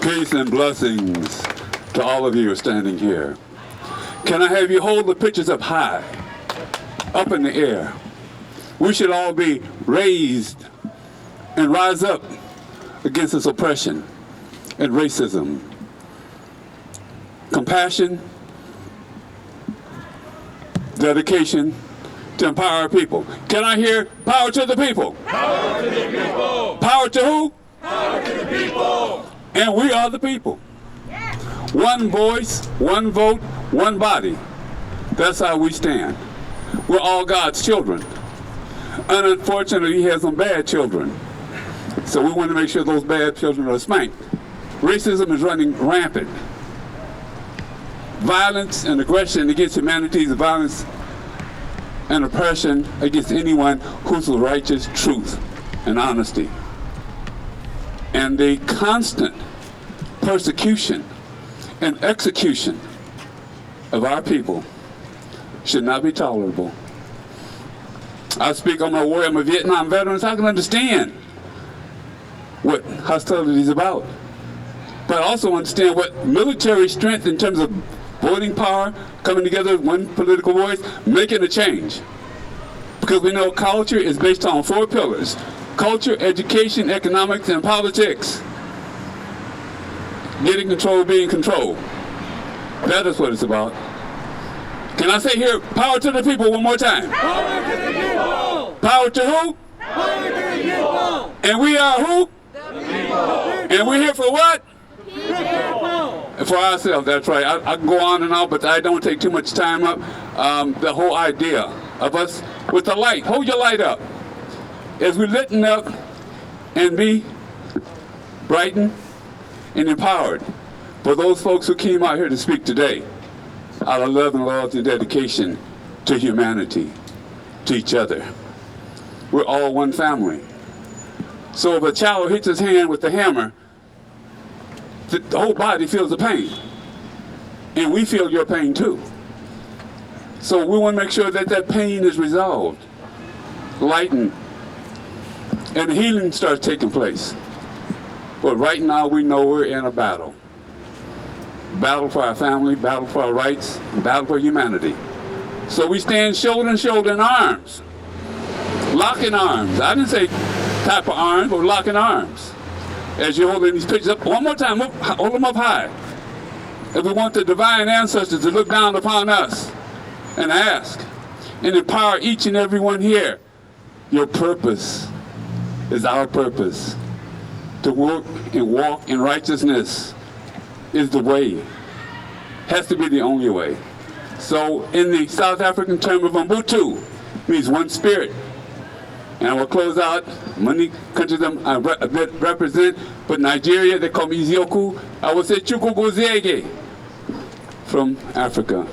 Peace and blessings to all of you who are standing here. Can I have you hold the pictures up high, up in the air? We should all be raised and rise up against this oppression and racism. Compassion, dedication to empower our people. Can I hear power to the people? Power to the people! Power to who? Power to the people! And we are the people. One voice, one vote, one body. That's how we stand. We're all God's children. And unfortunately, he has some bad children. So we want to make sure those bad children are spanked. Racism is running rampant. Violence and aggression against humanity is violence and oppression against anyone who's the righteous truth and honesty. And the constant persecution and execution of our people should not be tolerable. I speak on my war, I'm a Vietnam veteran, so I can understand what hostility is about. But I also understand what military strength in terms of voting power, coming together as one political voice, making a change. Because we know culture is based on 4 pillars: culture, education, economics, and politics. Getting control, being controlled. That is what it's about. Can I say here, power to the people one more time? Power to the people! Power to who? Power to the people! And we are who? The people! And we're here for what? People! For ourselves, that's right. I can go on and on, but I don't take too much time up. The whole idea of us with the light, hold your light up. As we lighten up and be brightened and empowered for those folks who came out here to speak today, out of love and loyalty and dedication to humanity, to each other. We're all one family. So if a child hits his hand with the hammer, the whole body feels the pain. And we feel your pain too. So we want to make sure that that pain is resolved, lightened, and healing starts taking place. But right now we know we're in a battle. Battle for our family, battle for our rights, battle for humanity. So we stand shoulder to shoulder in arms, locking arms. I didn't say type of arms, but locking arms. As you're holding these pictures up, one more time, hold them up high. If we want the divine ancestors to look down upon us and ask and empower each and every one here, your purpose is our purpose. To work and walk in righteousness is the way, has to be the only way. So in the South African term of Ubuntu, means one spirit. And I will close out, many countries I represent, but Nigeria, they call me Eziokwu. I will say Chukwugozege from Africa.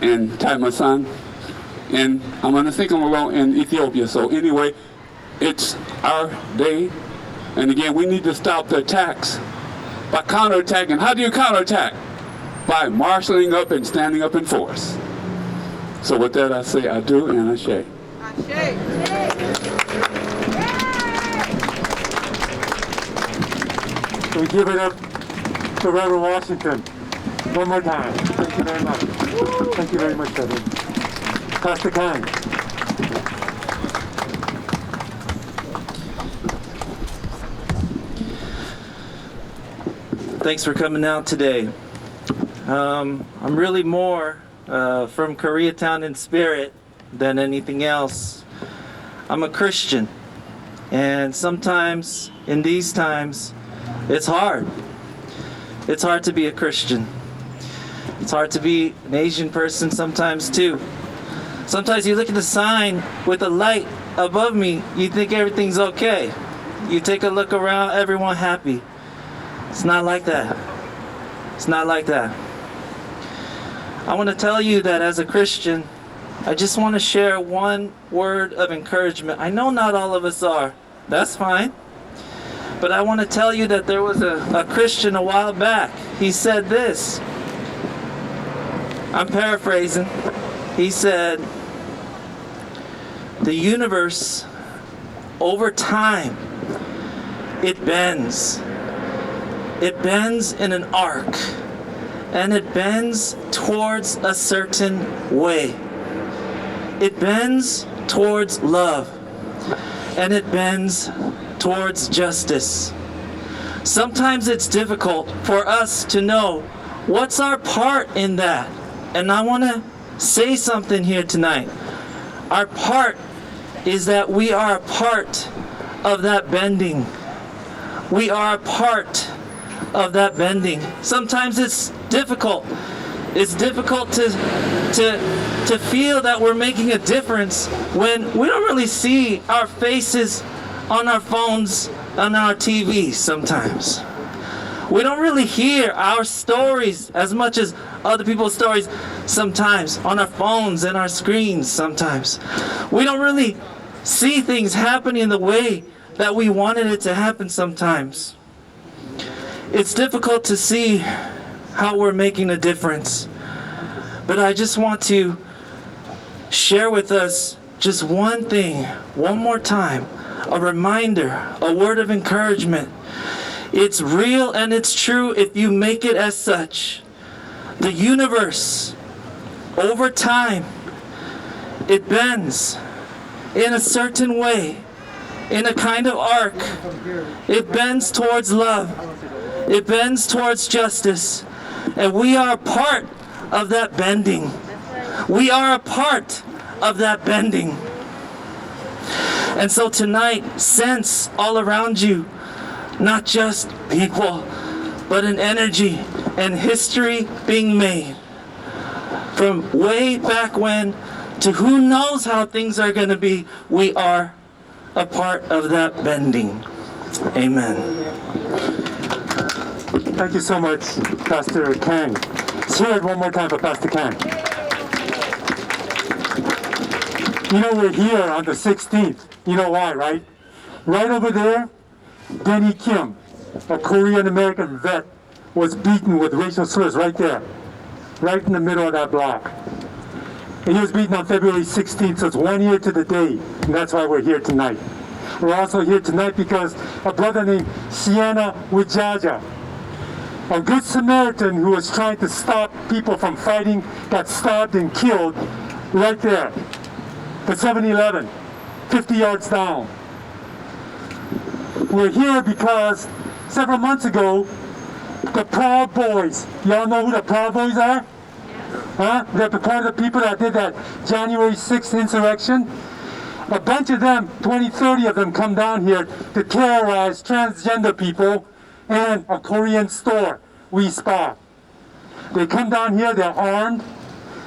And Taimasan, and I'm going to think I'm alone in Ethiopia. So anyway, it's our day. And again, we need to stop the attacks by counterattacking. How do you counterattack? By marshaling up and standing up in force. So with that, I say I do and I say. We give it up to Reverend Washington. One more time. Thank you very much. Thank you very much, Reverend. Pastor Kang. Thanks for coming out today. I'm really more from Koreatown in spirit than anything else. I'm a Christian, and sometimes in these times it's hard. It's hard to be a Christian. It's hard to be an Asian person sometimes too. Sometimes you look at the sign with the light above me, you think everything's okay. You take a look around, everyone happy. It's not like that. It's not like that. I want to tell you that as a Christian, I just want to share one word of encouragement. I know not all of us are. That's fine. But I want to tell you that there was a Christian a while back. He said this. I'm paraphrasing. He said, the universe, over time, it bends. It bends in an arc, and it bends towards a certain way. It bends towards love, and it bends towards justice. Sometimes it's difficult for us to know what's our part in that. And I want to say something here tonight. Our part is that we are a part of that bending. We are a part of that bending. Sometimes it's difficult. It's difficult to feel that we're making a difference when we don't really see our faces on our phones, on our TVs sometimes. We don't really hear our stories as much as other people's stories sometimes on our phones and our screens sometimes. We don't really see things happening the way that we wanted it to happen sometimes. It's difficult to see how we're making a difference. But I just want to share with us just one thing, one more time, a reminder, a word of encouragement. It's real and it's true if you make it as such. The universe, over time, it bends in a certain way, in a kind of arc. It bends towards love. It bends towards justice. And we are a part of that bending. We are a part of that bending. And so tonight, sense all around you, not just people, but an energy and history being made. From way back when to who knows how things are going to be, we are a part of that bending. Amen. Thank you so much, Pastor Kang. Let's hear it one more time for Pastor Kang. You know, we're here on the 16th. You know why, right? Right over there, Denny Kim, a Korean-American vet, was beaten with racial slurs right there, right in the middle of that block. And he was beaten on February 16th, so it's 1 year to the day, and that's why we're here tonight. We're also here tonight because a brother named Diane Ujiiye, a good Samaritan who was trying to stop people from fighting, got stabbed and killed right there. The 7-Eleven, 50 yards down. We're here because several months ago, the Proud Boys, y'all know who the Proud Boys are? Huh? They're part of the people that did that January 6th insurrection. A bunch of them, 20, 30 of them come down here to terrorize transgender people and a Korean store, We Spa. They come down here, they're armed.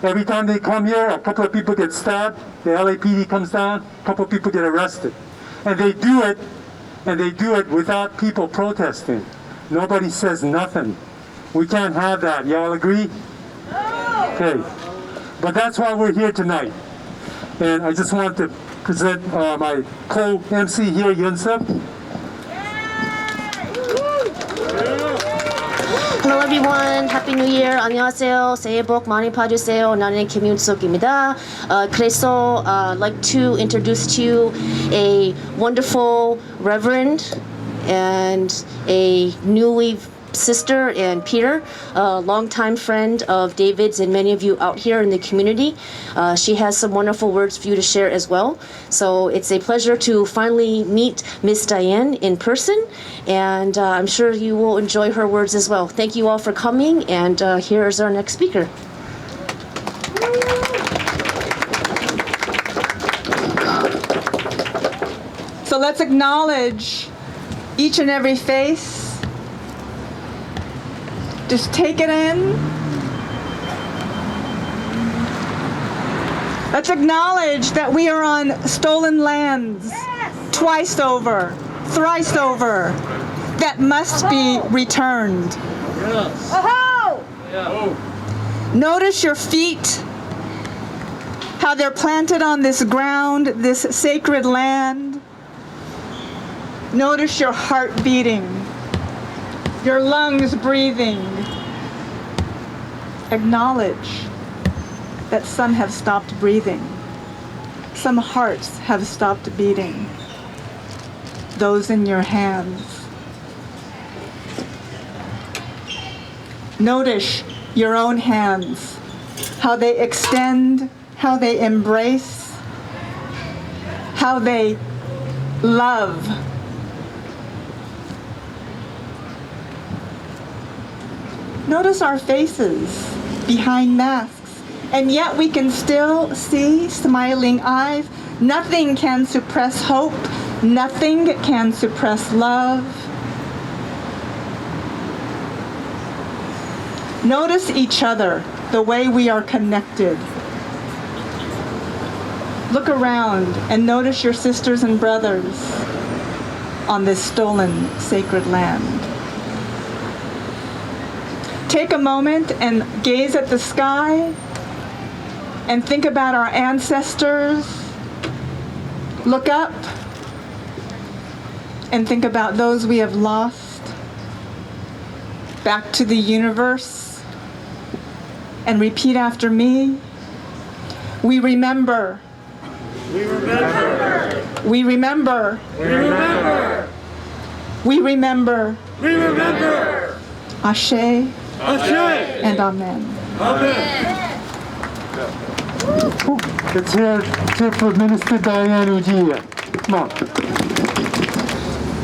Every time they come here, a couple of people get stabbed. The LAPD comes down, a couple of people get arrested. And they do it without people protesting. Nobody says nothing. We can't have that. Y'all agree? Okay. But that's why we're here tonight. And I just want to present my co-MC here, Yunsuk. Hello everyone. Happy New Year. 안녕하세요. 새해 복 많이 받으세요. 나는 김윤석입니다. 그래서 I'd like to introduce to you a wonderful Reverend and a newly sister and Peter, a longtime friend of David's and many of you out here in the community. She has some wonderful words for you to share as well. So it's a pleasure to finally meet Miss Diane in person, and I'm sure you will enjoy her words as well. Thank you all for coming, and here is our next speaker. So let's acknowledge each and every face. Just take it in. Let's acknowledge that we are on stolen lands, twice over, thrice over, that must be returned. Notice your feet, how they're planted on this ground, this sacred land. Notice your heart beating, your lungs breathing. Acknowledge that some have stopped breathing. Some hearts have stopped beating. Those in your hands. Notice your own hands, how they extend, how they embrace, how they love. Notice our faces behind masks, and yet we can still see smiling eyes. Nothing can suppress hope. Nothing can suppress love. Notice each other, the way we are connected. Look around and notice your sisters and brothers on this stolen sacred land. Take a moment and gaze at the sky and think about our ancestors. Look up and think about those we have lost. Back to the universe and repeat after me. We remember. We remember. We remember. We remember. We remember. We remember. Ashe Ashe. and Amen. Amen. Let's hear for Minister Diane Ujiiye. Come on.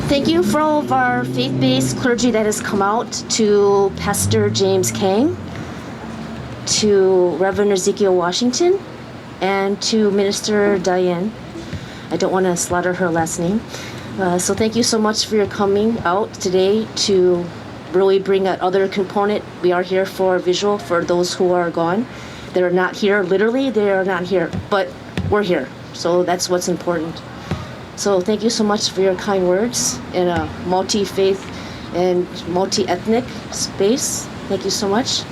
Thank you for all of our faith-based clergy that has come out, to Pastor James Kang, to Reverend Eziokwu Washington, and to Minister Diane. I don't want to slaughter her last name. So thank you so much for your coming out today to really bring that other component. We are here for visual for those who are gone. They're not here, literally, they are not here, but we're here. So that's what's important. So thank you so much for your kind words in a multi-faith and multi-ethnic space. Thank you so much.